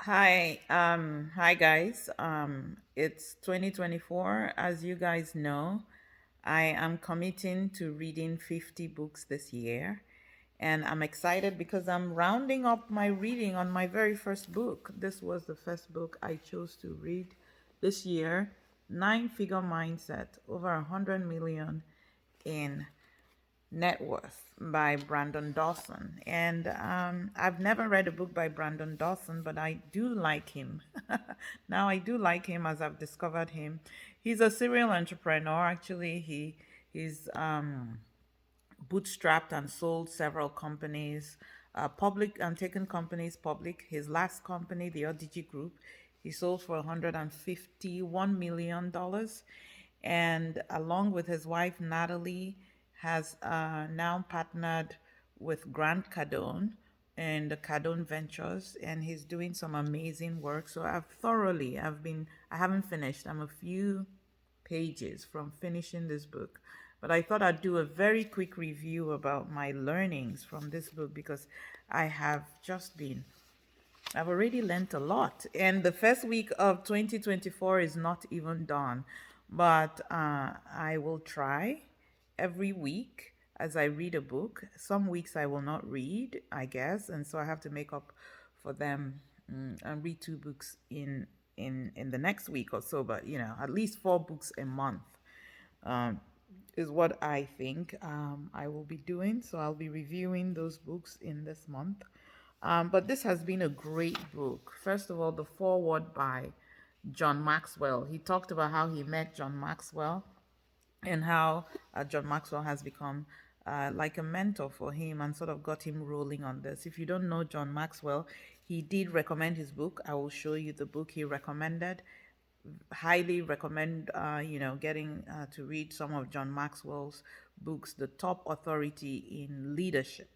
Hi guys. It's 2024. As you guys know, I am committing to reading 50 books this year. And I'm excited because I'm rounding up my reading on my very first book. This was the first book I chose to read this year. Nine Figure Mindset, over 100 million in Net Worth by Brandon Dawson. And I've never read a book by Brandon Dawson, but I do like him. Now I do like him as I've discovered him. He's a serial entrepreneur. Actually, he's bootstrapped and sold several companies, public and taken companies public. His last company, the Odyssey Group, he sold for $151 million. And along with his wife, Natalie, has now partnered with Grant Cardone and the Cardone Ventures, and he's doing some amazing work. So I haven't finished. I'm a few pages from finishing this book. But I thought I'd do a very quick review about my learnings from this book because I have just been, I've already learned a lot. And the first week of 2024 is not even done. But I will try every week as I read a book. Some weeks I will not read, I guess. And so I have to make up for them and read two books in the next week or so. But, at least four books a month um, is what I think I will be doing. So I'll be reviewing those books in this month. But this has been a great book. First of all, the foreword by John Maxwell. He talked about how he met John Maxwell and how John Maxwell has become like a mentor for him and sort of got him rolling on this. If you don't know John Maxwell, he did recommend his book. I will show you the book he recommended. Highly recommend getting to read some of John Maxwell's books, the top authority in leadership.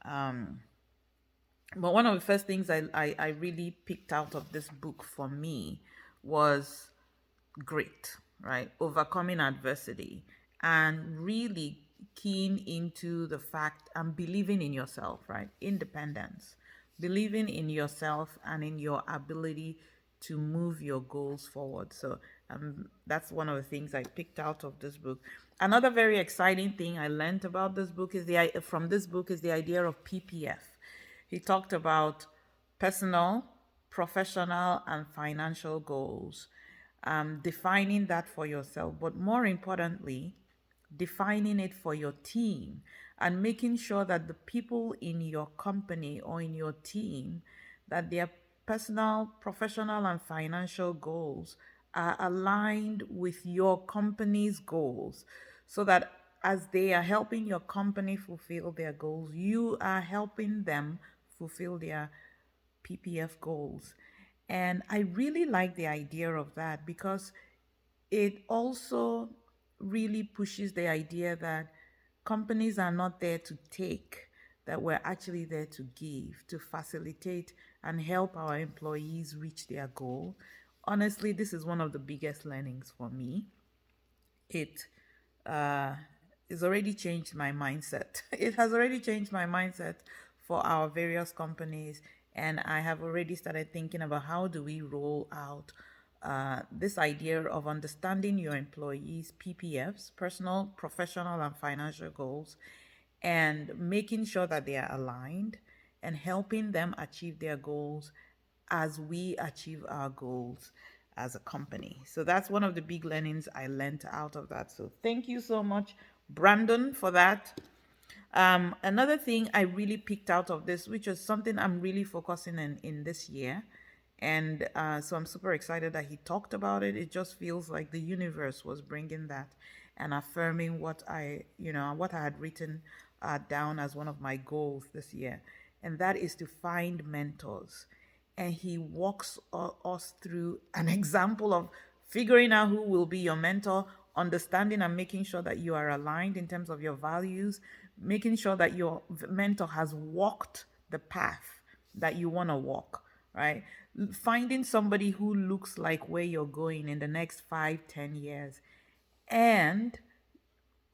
But one of the first things I really picked out of this book for me was grit, right? Overcoming adversity and really keying into the fact and believing in yourself, right? Independence, believing in yourself and in your ability to move your goals forward. So that's one of the things I picked out of this book. Another very exciting thing I learned about this book is from this book is the idea of PPF. He talked about personal, professional, and financial goals, defining that for yourself, but more importantly, defining it for your team and making sure that the people in your company or in your team that their personal, professional, and financial goals are aligned with your company's goals so that as they are helping your company fulfill their goals, you are helping them fulfill their PPF goals. And I really like the idea of that because it also really pushes the idea that companies are not there to take, that we're actually there to give, to facilitate and help our employees reach their goal. Honestly, this is one of the biggest learnings for me. It uh, has already changed my mindset. It has already changed my mindset for our various companies, and I have already started thinking about how do we roll out this idea of understanding your employees' PPFs, personal, professional, and financial goals, and making sure that they are aligned and helping them achieve their goals as we achieve our goals as a company. So that's one of the big learnings I learned out of that. So thank you so much, Brandon, for that. Another thing I really picked out of this, which is something I'm really focusing in this year, and so I'm super excited that he talked about it. It just feels like the universe was bringing that and affirming what I had written down as one of my goals this year, and that is to find mentors. And he walks us through an example of figuring out who will be your mentor, understanding and making sure that you are aligned in terms of your values, making sure that your mentor has walked the path that you want to walk, right? Finding somebody who looks like where you're going in the next 5, 10 years, and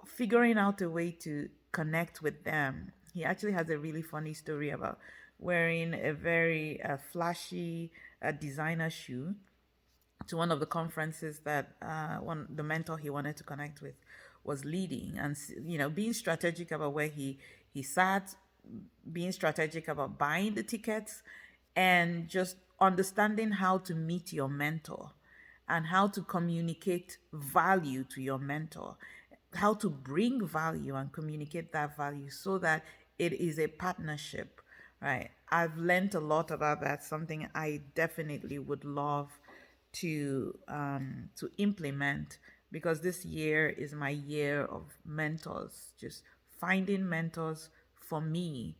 figuring out a way to connect with them. He actually has a really funny story about wearing a very flashy designer shoe to one of the conferences that the mentor he wanted to connect with was leading, and being strategic about where he sat, being strategic about buying the tickets, and just understanding how to meet your mentor and how to communicate value to your mentor, how to bring value and communicate that value so that it is a partnership, right? I've learned a lot about that, something I definitely would love to implement, because this year is my year of mentors, just finding mentors for me,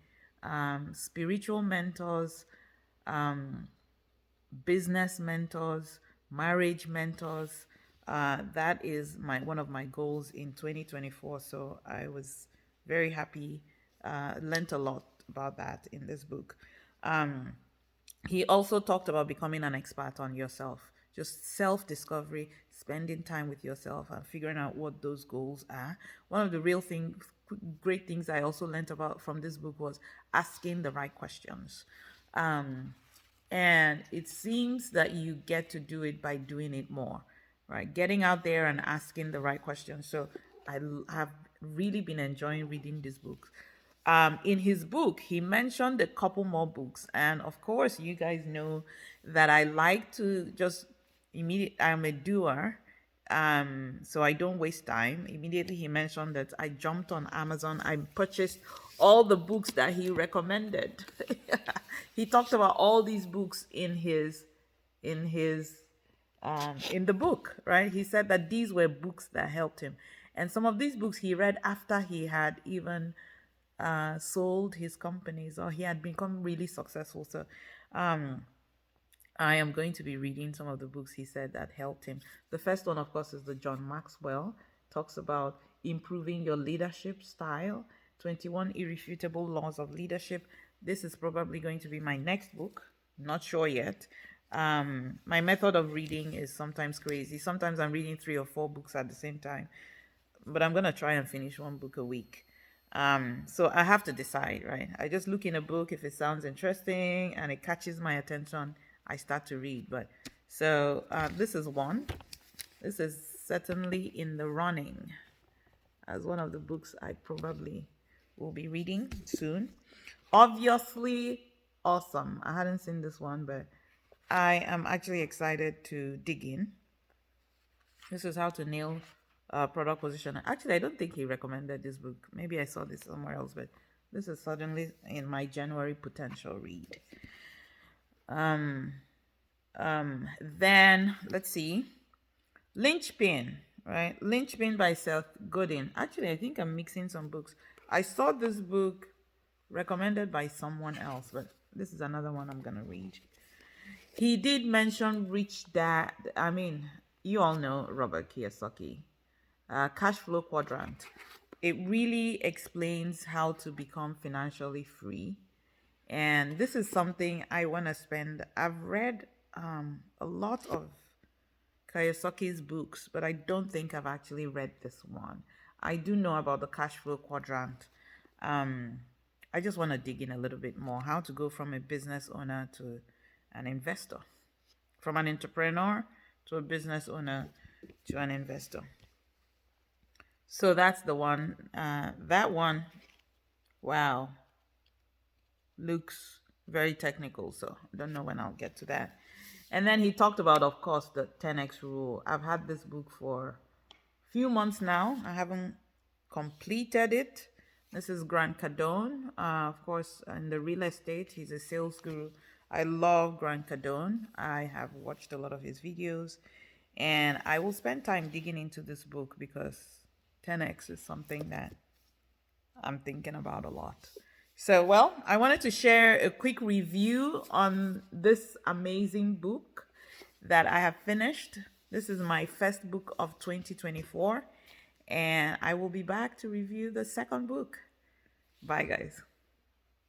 spiritual mentors, business mentors, marriage mentors. That is one of my goals in 2024. So I was very happy, learned a lot about that in this book. He also talked about becoming an expert on yourself, just self-discovery, spending time with yourself and figuring out what those goals are. One of the great things I also learned about from this book was asking the right questions. And it seems that you get to do it by doing it more, right? Getting out there and asking the right questions. So I have really been enjoying reading this book. In his book, he mentioned a couple more books. And of course, you guys know that I like to just I'm a doer. So I don't waste time. Immediately he mentioned that, I jumped on Amazon. I purchased all the books that he recommended. He talked about all these books in the book, right? He said that these were books that helped him. And some of these books he read after he had even sold his companies, or he had become really successful. So I am going to be reading some of the books he said that helped him. The first one, of course, is the John Maxwell. Talks about improving your leadership style, 21 Irrefutable Laws of Leadership. This is probably going to be my next book. Not sure yet. My method of reading is sometimes crazy. Sometimes I'm reading 3 or 4 books at the same time, but I'm going to try and finish 1 book a week. So I have to decide, right? I just look in a book. If it sounds interesting and it catches my attention, I start to read. But so this is one. This is certainly in the running as one of the books I probably will be reading soon. Obviously Awesome. I hadn't seen this one, but I am actually excited to dig in. This is how to nail product position. Actually, I don't think he recommended this book. Maybe I saw this somewhere else, but this is suddenly in my January potential read. Then let's see, Linchpin, right? Linchpin by Seth Godin. Actually, I think I'm mixing some books. I saw this book recommended by someone else, but this is another one I'm gonna read. He did mention Rich Dad. I mean, you all know Robert Kiyosaki. Cash Flow Quadrant. It really explains how to become financially free. And this is something I want to spend. I've read a lot of Kiyosaki's books, but I don't think I've actually read this one. I do know about the Cash Flow Quadrant. I just want to dig in a little bit more. How to go from a business owner to an investor, from an entrepreneur to a business owner to an investor. So that's the one. That one, wow, looks very technical. So I don't know when I'll get to that. And then he talked about, of course, the 10x rule. I've had this book for a few months now. I haven't completed it. This is Grant Cardone. Of course, in the real estate, he's a sales guru. I love Grant Cardone. I have watched a lot of his videos, and I will spend time digging into this book because 10x is something that I'm thinking about a lot. So, well, I wanted to share a quick review on this amazing book that I have finished. This is my first book of 2024, and I will be back to review the second book. Bye, guys.